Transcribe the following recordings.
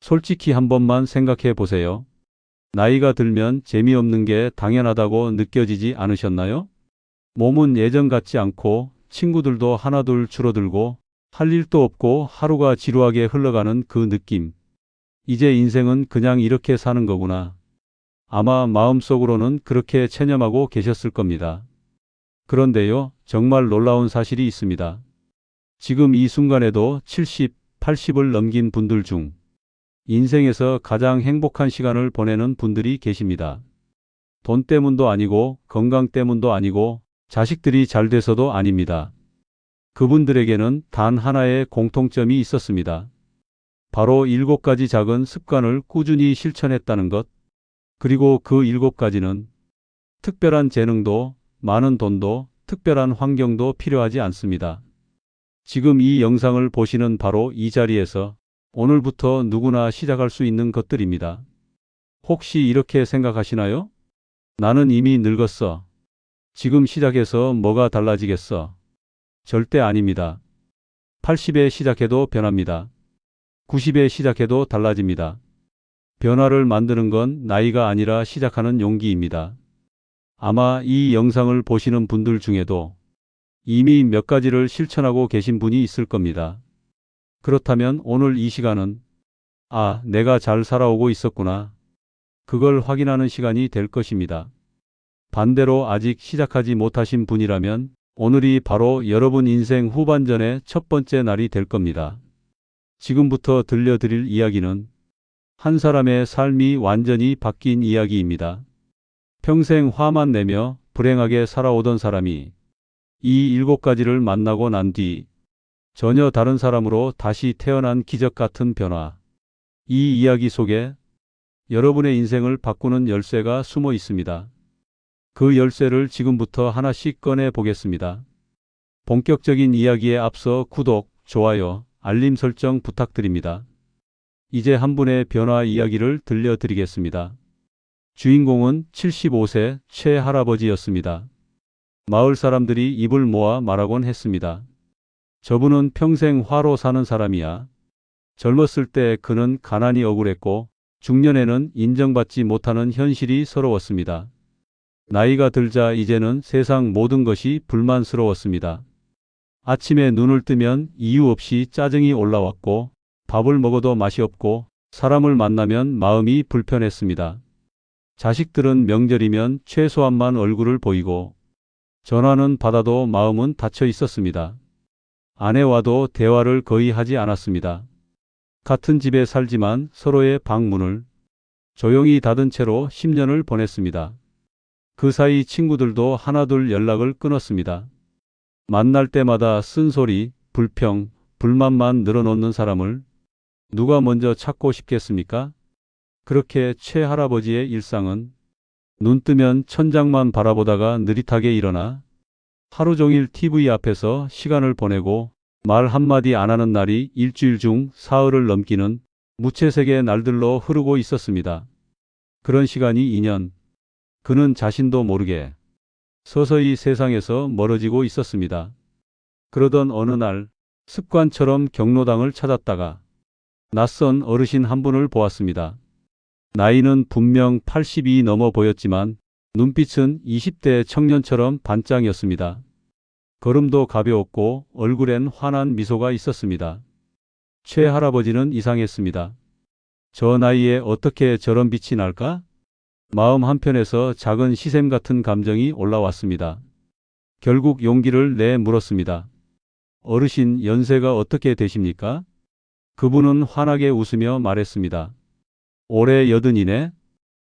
솔직히 한 번만 생각해 보세요. 나이가 들면 재미없는 게 당연하다고 느껴지지 않으셨나요? 몸은 예전 같지 않고 친구들도 하나둘 줄어들고 할 일도 없고 하루가 지루하게 흘러가는 그 느낌. 이제 인생은 그냥 이렇게 사는 거구나. 아마 마음속으로는 그렇게 체념하고 계셨을 겁니다. 그런데요, 정말 놀라운 사실이 있습니다. 지금 이 순간에도 70, 80을 넘긴 분들 중 인생에서 가장 행복한 시간을 보내는 분들이 계십니다. 돈 때문도 아니고 건강 때문도 아니고 자식들이 잘 돼서도 아닙니다. 그분들에게는 단 하나의 공통점이 있었습니다. 바로 7가지 작은 습관을 꾸준히 실천했다는 것. 그리고 그 7가지는 특별한 재능도, 많은 돈도, 특별한 환경도 필요하지 않습니다. 지금 이 영상을 보시는 바로 이 자리에서 오늘부터 누구나 시작할 수 있는 것들입니다. 혹시 이렇게 생각하시나요? 나는 이미 늙었어. 지금 시작해서 뭐가 달라지겠어? 절대 아닙니다. 80에 시작해도 변합니다. 90에 시작해도 달라집니다. 변화를 만드는 건 나이가 아니라 시작하는 용기입니다. 아마 이 영상을 보시는 분들 중에도 이미 몇 가지를 실천하고 계신 분이 있을 겁니다. 그렇다면 오늘 이 시간은 내가 잘 살아오고 있었구나. 그걸 확인하는 시간이 될 것입니다. 반대로 아직 시작하지 못하신 분이라면 오늘이 바로 여러분 인생 후반전의 첫 번째 날이 될 겁니다. 지금부터 들려드릴 이야기는 한 사람의 삶이 완전히 바뀐 이야기입니다. 평생 화만 내며 불행하게 살아오던 사람이 이 7가지를 만나고 난 뒤 전혀 다른 사람으로 다시 태어난 기적 같은 변화. 이 이야기 속에 여러분의 인생을 바꾸는 열쇠가 숨어 있습니다. 그 열쇠를 지금부터 하나씩 꺼내 보겠습니다. 본격적인 이야기에 앞서 구독, 좋아요, 알림 설정 부탁드립니다. 이제 한 분의 변화 이야기를 들려드리겠습니다. 주인공은 75세 최 할아버지였습니다. 마을 사람들이 입을 모아 말하곤 했습니다. 저분은 평생 화로 사는 사람이야. 젊었을 때 그는 가난이 억울했고 중년에는 인정받지 못하는 현실이 서러웠습니다. 나이가 들자 이제는 세상 모든 것이 불만스러웠습니다. 아침에 눈을 뜨면 이유 없이 짜증이 올라왔고 밥을 먹어도 맛이 없고 사람을 만나면 마음이 불편했습니다. 자식들은 명절이면 최소한만 얼굴을 보이고 전화는 받아도 마음은 닫혀 있었습니다. 아내와도 대화를 거의 하지 않았습니다. 같은 집에 살지만 서로의 방문을 조용히 닫은 채로 10년을 보냈습니다. 그 사이 친구들도 하나둘 연락을 끊었습니다. 만날 때마다 쓴소리, 불평, 불만만 늘어놓는 사람을 누가 먼저 찾고 싶겠습니까? 그렇게 최 할아버지의 일상은 눈 뜨면 천장만 바라보다가 느릿하게 일어나 하루 종일 TV 앞에서 시간을 보내고 말 한마디 안 하는 날이 일주일 중 사흘을 넘기는 무채색의 날들로 흐르고 있었습니다. 그런 시간이 2년. 그는 자신도 모르게 서서히 세상에서 멀어지고 있었습니다. 그러던 어느 날 습관처럼 경로당을 찾았다가 낯선 어르신 한 분을 보았습니다. 나이는 분명 80이 넘어 보였지만 눈빛은 20대 청년처럼 반짝이었습니다. 걸음도 가벼웠고 얼굴엔 환한 미소가 있었습니다. 최 할아버지는 이상했습니다. 저 나이에 어떻게 저런 빛이 날까? 마음 한편에서 작은 시샘 같은 감정이 올라왔습니다. 결국 용기를 내 물었습니다. 어르신, 연세가 어떻게 되십니까? 그분은 환하게 웃으며 말했습니다. 올해 80이네?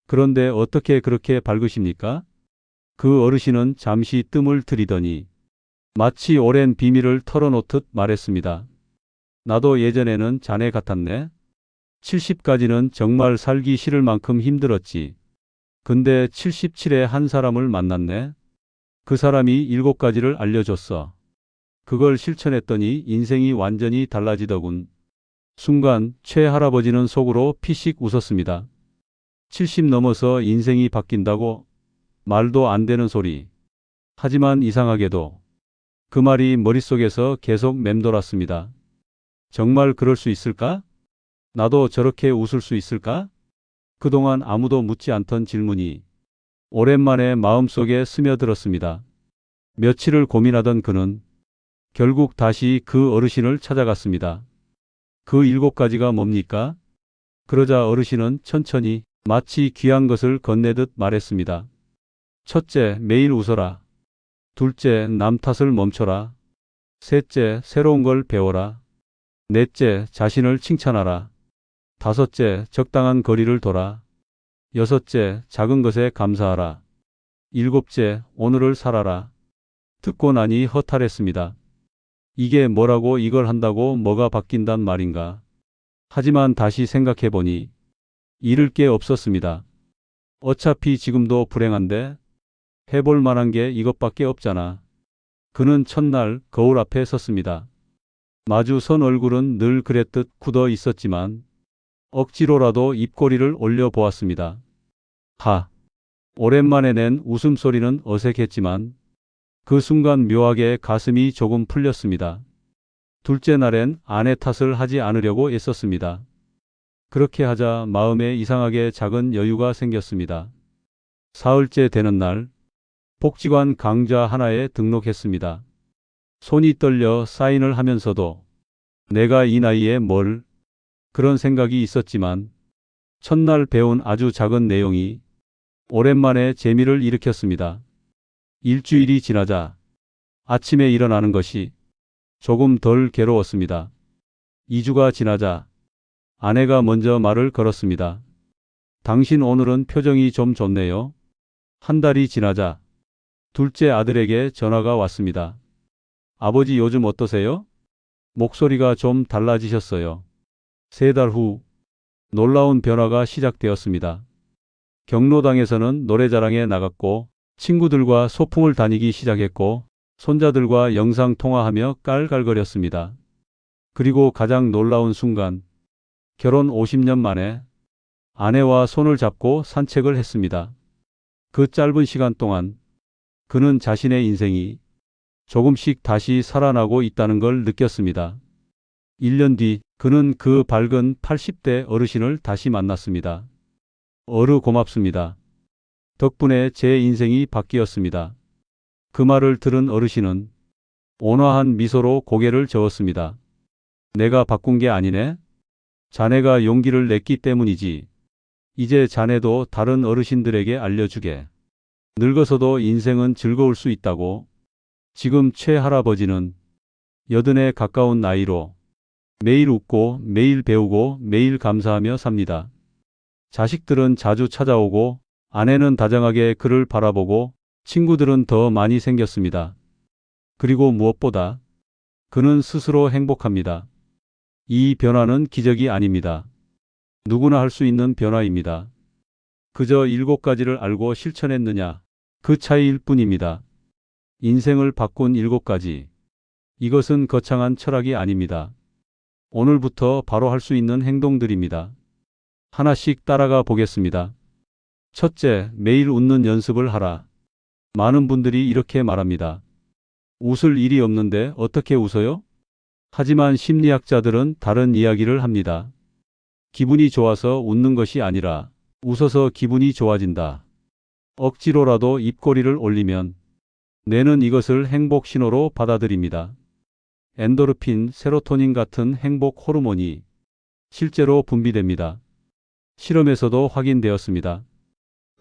그런데 어떻게 그렇게 밝으십니까? 그 어르신은 잠시 뜸을 들이더니 마치 오랜 비밀을 털어놓듯 말했습니다. 나도 예전에는 자네 같았네. 70까지는 정말 살기 싫을 만큼 힘들었지. 근데 77에 한 사람을 만났네. 그 사람이 7가지를 알려줬어. 그걸 실천했더니 인생이 완전히 달라지더군. 순간 최 할아버지는 속으로 피식 웃었습니다. 70 넘어서 인생이 바뀐다고? 말도 안 되는 소리. 하지만 이상하게도 그 말이 머릿속에서 계속 맴돌았습니다. 정말 그럴 수 있을까? 나도 저렇게 웃을 수 있을까? 그동안 아무도 묻지 않던 질문이 오랜만에 마음속에 스며들었습니다. 며칠을 고민하던 그는 결국 다시 그 어르신을 찾아갔습니다. 그 7가지가 뭡니까? 그러자 어르신은 천천히 마치 귀한 것을 건네듯 말했습니다. 첫째, 매일 웃어라. 둘째, 남 탓을 멈춰라. 셋째, 새로운 걸 배워라. 넷째, 자신을 칭찬하라. 다섯째, 적당한 거리를 둬라. 여섯째, 작은 것에 감사하라. 일곱째, 오늘을 살아라. 듣고 나니 허탈했습니다. 이게 뭐라고 이걸 한다고 뭐가 바뀐단 말인가. 하지만 다시 생각해보니 잃을 게 없었습니다. 어차피 지금도 불행한데 해볼 만한 게 이것밖에 없잖아. 그는 첫날 거울 앞에 섰습니다. 마주 선 얼굴은 늘 그랬듯 굳어 있었지만 억지로라도 입꼬리를 올려보았습니다. 하! 오랜만에 낸 웃음소리는 어색했지만 그 순간 묘하게 가슴이 조금 풀렸습니다. 둘째 날엔 아내 탓을 하지 않으려고 애썼습니다. 그렇게 하자 마음에 이상하게 작은 여유가 생겼습니다. 사흘째 되는 날 복지관 강좌 하나에 등록했습니다. 손이 떨려 사인을 하면서도 내가 이 나이에 뭘 그런 생각이 있었지만 첫날 배운 아주 작은 내용이 오랜만에 재미를 일으켰습니다. 일주일이 지나자 아침에 일어나는 것이 조금 덜 괴로웠습니다. 2주가 지나자 아내가 먼저 말을 걸었습니다. 당신 오늘은 표정이 좀 좋네요. 한 달이 지나자 둘째 아들에게 전화가 왔습니다. 아버지 요즘 어떠세요? 목소리가 좀 달라지셨어요. 3달 후 놀라운 변화가 시작되었습니다. 경로당에서는 노래자랑에 나갔고 친구들과 소풍을 다니기 시작했고 손자들과 영상통화하며 깔깔거렸습니다. 그리고 가장 놀라운 순간 결혼 50년 만에 아내와 손을 잡고 산책을 했습니다. 그 짧은 시간 동안 그는 자신의 인생이 조금씩 다시 살아나고 있다는 걸 느꼈습니다. 1년 뒤 그는 그 밝은 80대 어르신을 다시 만났습니다. 어르 고맙습니다. 덕분에 제 인생이 바뀌었습니다. 그 말을 들은 어르신은 온화한 미소로 고개를 저었습니다. 내가 바꾼 게 아니네. 자네가 용기를 냈기 때문이지. 이제 자네도 다른 어르신들에게 알려주게. 늙어서도 인생은 즐거울 수 있다고. 지금 최 할아버지는 80에 가까운 나이로 매일 웃고 매일 배우고 매일 감사하며 삽니다. 자식들은 자주 찾아오고 아내는 다정하게 그를 바라보고 친구들은 더 많이 생겼습니다. 그리고 무엇보다 그는 스스로 행복합니다. 이 변화는 기적이 아닙니다. 누구나 할 수 있는 변화입니다. 그저 7가지를 알고 실천했느냐 그 차이일 뿐입니다. 인생을 바꾼 7가지. 이것은 거창한 철학이 아닙니다. 오늘부터 바로 할 수 있는 행동들입니다. 하나씩 따라가 보겠습니다. 첫째, 매일 웃는 연습을 하라. 많은 분들이 이렇게 말합니다. 웃을 일이 없는데 어떻게 웃어요? 하지만 심리학자들은 다른 이야기를 합니다. 기분이 좋아서 웃는 것이 아니라 웃어서 기분이 좋아진다. 억지로라도 입꼬리를 올리면 뇌는 이것을 행복 신호로 받아들입니다. 엔도르핀, 세로토닌 같은 행복 호르몬이 실제로 분비됩니다. 실험에서도 확인되었습니다.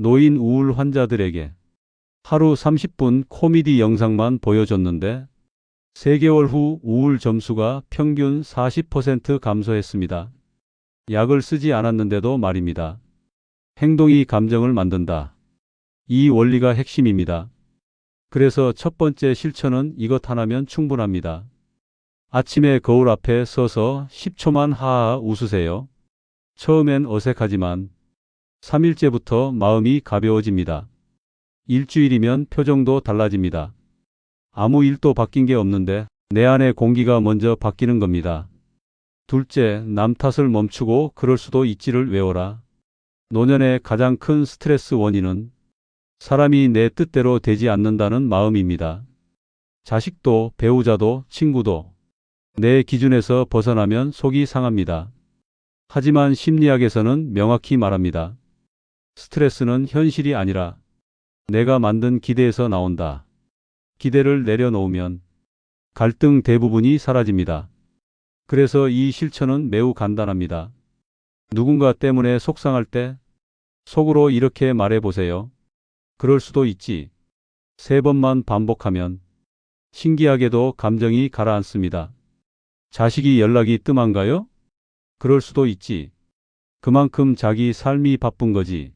노인 우울 환자들에게 하루 30분 코미디 영상만 보여줬는데 3개월 후 우울 점수가 평균 40% 감소했습니다. 약을 쓰지 않았는데도 말입니다. 행동이 감정을 만든다. 이 원리가 핵심입니다. 그래서 첫 번째 실천은 이것 하나면 충분합니다. 아침에 거울 앞에 서서 10초만 하하 웃으세요. 처음엔 어색하지만 3일째부터 마음이 가벼워집니다. 일주일이면 표정도 달라집니다. 아무 일도 바뀐 게 없는데 내 안의 공기가 먼저 바뀌는 겁니다. 둘째, 남 탓을 멈추고 그럴 수도 있지를 외워라. 노년의 가장 큰 스트레스 원인은 사람이 내 뜻대로 되지 않는다는 마음입니다. 자식도 배우자도 친구도 내 기준에서 벗어나면 속이 상합니다. 하지만 심리학에서는 명확히 말합니다. 스트레스는 현실이 아니라 내가 만든 기대에서 나온다. 기대를 내려놓으면 갈등 대부분이 사라집니다. 그래서 이 실천은 매우 간단합니다. 누군가 때문에 속상할 때 속으로 이렇게 말해 보세요. 그럴 수도 있지. 3번만 반복하면 신기하게도 감정이 가라앉습니다. 자식이 연락이 뜸한가요? 그럴 수도 있지. 그만큼 자기 삶이 바쁜 거지.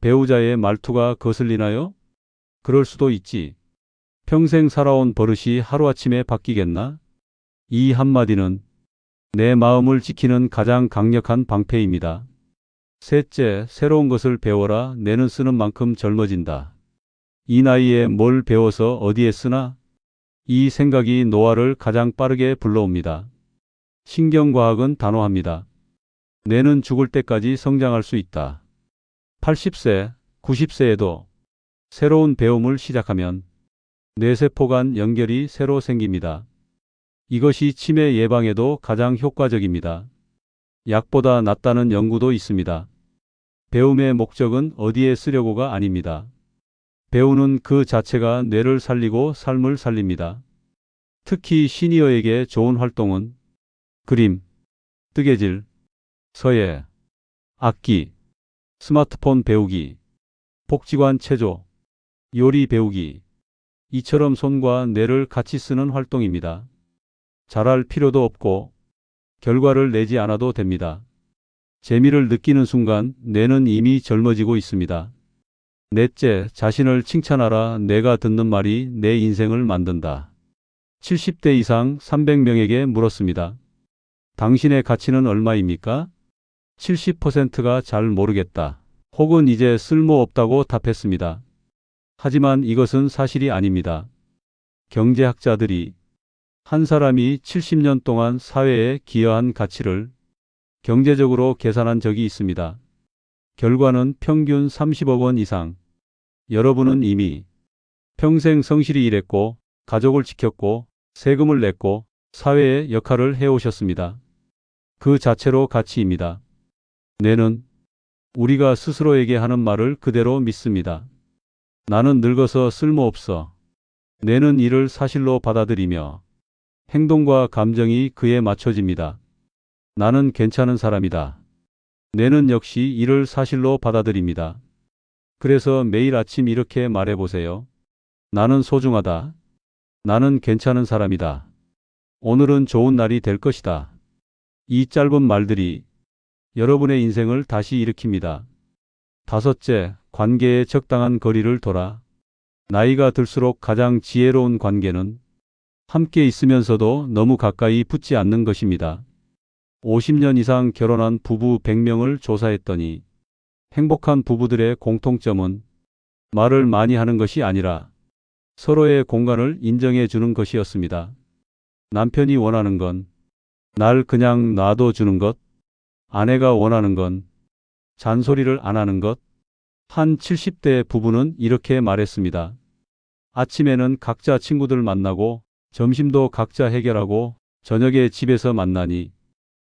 배우자의 말투가 거슬리나요? 그럴 수도 있지. 평생 살아온 버릇이 하루아침에 바뀌겠나? 이 한마디는 내 마음을 지키는 가장 강력한 방패입니다. 셋째, 새로운 것을 배워라. 뇌는 쓰는 만큼 젊어진다. 이 나이에 뭘 배워서 어디에 쓰나? 이 생각이 노화를 가장 빠르게 불러옵니다. 신경과학은 단호합니다. 뇌는 죽을 때까지 성장할 수 있다. 80세, 90세에도 새로운 배움을 시작하면 뇌세포 간 연결이 새로 생깁니다. 이것이 치매 예방에도 가장 효과적입니다. 약보다 낫다는 연구도 있습니다. 배움의 목적은 어디에 쓰려고가 아닙니다. 배우는 그 자체가 뇌를 살리고 삶을 살립니다. 특히 시니어에게 좋은 활동은 그림, 뜨개질, 서예, 악기, 스마트폰 배우기, 복지관 체조, 요리 배우기, 이처럼 손과 뇌를 같이 쓰는 활동입니다. 잘할 필요도 없고 결과를 내지 않아도 됩니다. 재미를 느끼는 순간 뇌는 이미 젊어지고 있습니다. 넷째, 자신을 칭찬하라. 내가 듣는 말이 내 인생을 만든다. 70대 이상 300명에게 물었습니다. 당신의 가치는 얼마입니까? 70%가 잘 모르겠다. 혹은 이제 쓸모없다고 답했습니다. 하지만 이것은 사실이 아닙니다. 경제학자들이 한 사람이 70년 동안 사회에 기여한 가치를 경제적으로 계산한 적이 있습니다. 결과는 평균 30억 원 이상. 여러분은 이미 평생 성실히 일했고 가족을 지켰고 세금을 냈고 사회의 역할을 해오셨습니다. 그 자체로 가치입니다. 뇌는 우리가 스스로에게 하는 말을 그대로 믿습니다. 나는 늙어서 쓸모없어. 뇌는 이를 사실로 받아들이며 행동과 감정이 그에 맞춰집니다. 나는 괜찮은 사람이다. 뇌는 역시 이를 사실로 받아들입니다. 그래서 매일 아침 이렇게 말해보세요. 나는 소중하다. 나는 괜찮은 사람이다. 오늘은 좋은 날이 될 것이다. 이 짧은 말들이 여러분의 인생을 다시 일으킵니다. 다섯째, 관계에 적당한 거리를 둬라. 나이가 들수록 가장 지혜로운 관계는 함께 있으면서도 너무 가까이 붙지 않는 것입니다. 50년 이상 결혼한 부부 100명을 조사했더니 행복한 부부들의 공통점은 말을 많이 하는 것이 아니라 서로의 공간을 인정해 주는 것이었습니다. 남편이 원하는 건 날 그냥 놔둬 주는 것, 아내가 원하는 건 잔소리를 안 하는 것. 한 70대 부부는 이렇게 말했습니다. 아침에는 각자 친구들 만나고 점심도 각자 해결하고 저녁에 집에서 만나니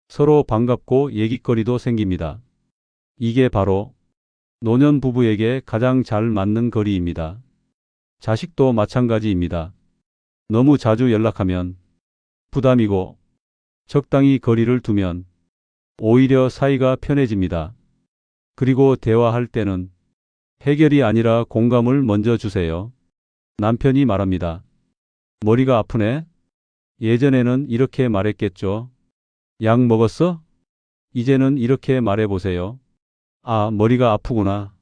서로 반갑고 얘기거리도 생깁니다. 이게 바로 노년 부부에게 가장 잘 맞는 거리입니다. 자식도 마찬가지입니다. 너무 자주 연락하면 부담이고 적당히 거리를 두면 오히려 사이가 편해집니다. 그리고 대화할 때는 해결이 아니라 공감을 먼저 주세요. 남편이 말합니다. 머리가 아프네? 예전에는 이렇게 말했겠죠. 약 먹었어? 이제는 이렇게 말해보세요. 아, 머리가 아프구나.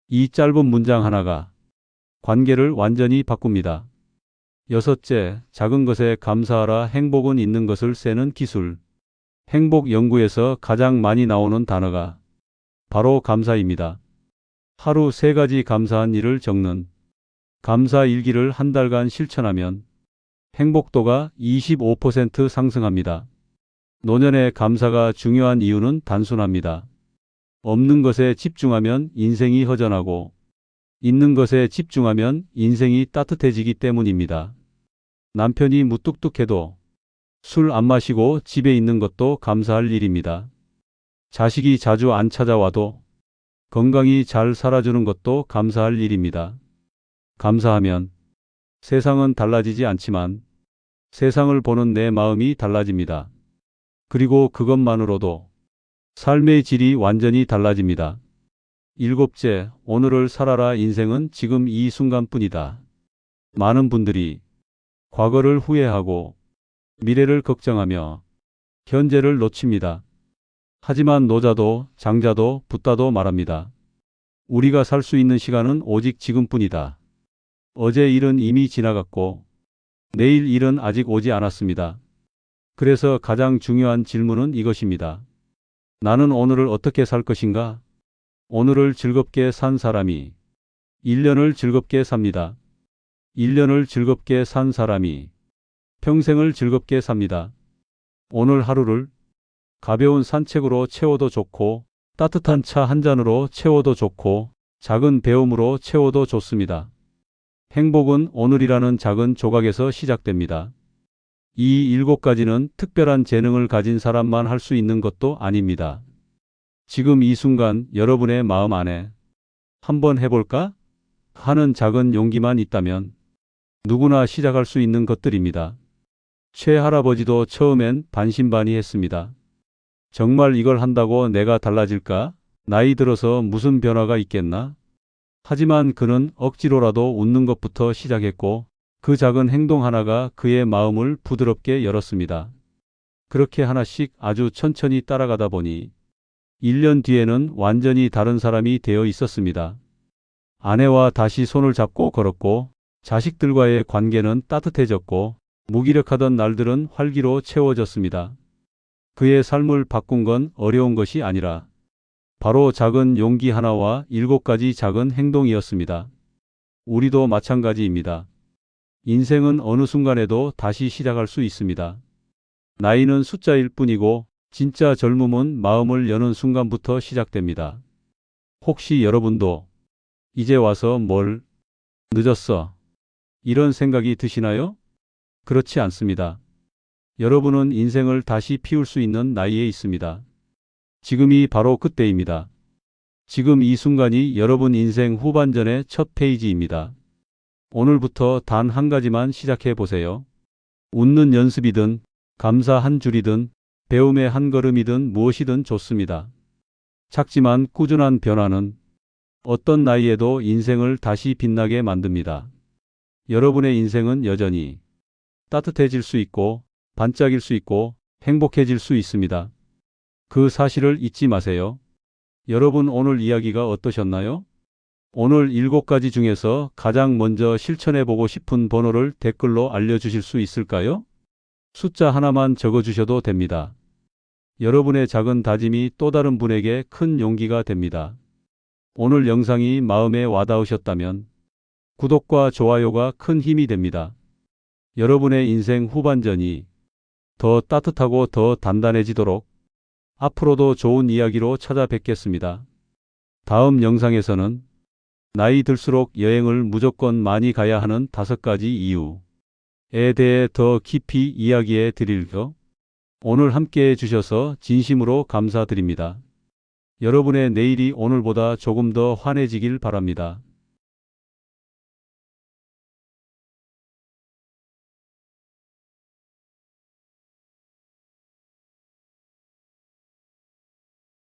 이 짧은 문장 하나가 관계를 완전히 바꿉니다. 여섯째, 작은 것에 감사하라. 행복은 있는 것을 세는 기술. 행복 연구에서 가장 많이 나오는 단어가 바로 감사입니다. 하루 3가지 감사한 일을 적는 감사 일기를 한 달간 실천하면 행복도가 25% 상승합니다. 노년의 감사가 중요한 이유는 단순합니다. 없는 것에 집중하면 인생이 허전하고 있는 것에 집중하면 인생이 따뜻해지기 때문입니다. 남편이 무뚝뚝해도 술 안 마시고 집에 있는 것도 감사할 일입니다. 자식이 자주 안 찾아와도 건강히 잘 살아주는 것도 감사할 일입니다. 감사하면 세상은 달라지지 않지만 세상을 보는 내 마음이 달라집니다. 그리고 그것만으로도 삶의 질이 완전히 달라집니다. 일곱째, 오늘을 살아라. 인생은 지금 이 순간뿐이다. 많은 분들이 과거를 후회하고 미래를 걱정하며 현재를 놓칩니다. 하지만 노자도 장자도 붓다도 말합니다. 우리가 살 수 있는 시간은 오직 지금뿐이다. 어제 일은 이미 지나갔고 내일 일은 아직 오지 않았습니다. 그래서 가장 중요한 질문은 이것입니다. 나는 오늘을 어떻게 살 것인가? 오늘을 즐겁게 산 사람이 1년을 즐겁게 삽니다. 1년을 즐겁게 산 사람이 평생을 즐겁게 삽니다. 오늘 하루를 가벼운 산책으로 채워도 좋고 따뜻한 차 한 잔으로 채워도 좋고 작은 배움으로 채워도 좋습니다. 행복은 오늘이라는 작은 조각에서 시작됩니다. 이 7가지는 특별한 재능을 가진 사람만 할 수 있는 것도 아닙니다. 지금 이 순간 여러분의 마음 안에 한번 해볼까? 하는 작은 용기만 있다면 누구나 시작할 수 있는 것들입니다. 최할아버지도 처음엔 반신반의했습니다. 정말 이걸 한다고 내가 달라질까? 나이 들어서 무슨 변화가 있겠나? 하지만 그는 억지로라도 웃는 것부터 시작했고 그 작은 행동 하나가 그의 마음을 부드럽게 열었습니다. 그렇게 하나씩 아주 천천히 따라가다 보니 1년 뒤에는 완전히 다른 사람이 되어 있었습니다. 아내와 다시 손을 잡고 걸었고 자식들과의 관계는 따뜻해졌고 무기력하던 날들은 활기로 채워졌습니다. 그의 삶을 바꾼 건 어려운 것이 아니라 바로 작은 용기 하나와 7가지 작은 행동이었습니다. 우리도 마찬가지입니다. 인생은 어느 순간에도 다시 시작할 수 있습니다. 나이는 숫자일 뿐이고 진짜 젊음은 마음을 여는 순간부터 시작됩니다. 혹시 여러분도 이제 와서 뭘 늦었어? 이런 생각이 드시나요? 그렇지 않습니다. 여러분은 인생을 다시 피울 수 있는 나이에 있습니다. 지금이 바로 그때입니다. 지금 이 순간이 여러분 인생 후반전의 첫 페이지입니다. 오늘부터 단 한 가지만 시작해 보세요. 웃는 연습이든 감사 한 줄이든 배움의 한 걸음이든 무엇이든 좋습니다. 작지만 꾸준한 변화는 어떤 나이에도 인생을 다시 빛나게 만듭니다. 여러분의 인생은 여전히 따뜻해질 수 있고 반짝일 수 있고 행복해질 수 있습니다. 그 사실을 잊지 마세요. 여러분 오늘 이야기가 어떠셨나요? 오늘 7가지 중에서 가장 먼저 실천해보고 싶은 번호를 댓글로 알려주실 수 있을까요? 숫자 하나만 적어주셔도 됩니다. 여러분의 작은 다짐이 또 다른 분에게 큰 용기가 됩니다. 오늘 영상이 마음에 와닿으셨다면 구독과 좋아요가 큰 힘이 됩니다. 여러분의 인생 후반전이 더 따뜻하고 더 단단해지도록 앞으로도 좋은 이야기로 찾아뵙겠습니다. 다음 영상에서는 나이 들수록 여행을 무조건 많이 가야 하는 5가지 이유에 대해 더 깊이 이야기해 드릴게요. 오늘 함께해 주셔서 진심으로 감사드립니다. 여러분의 내일이 오늘보다 조금 더 환해지길 바랍니다.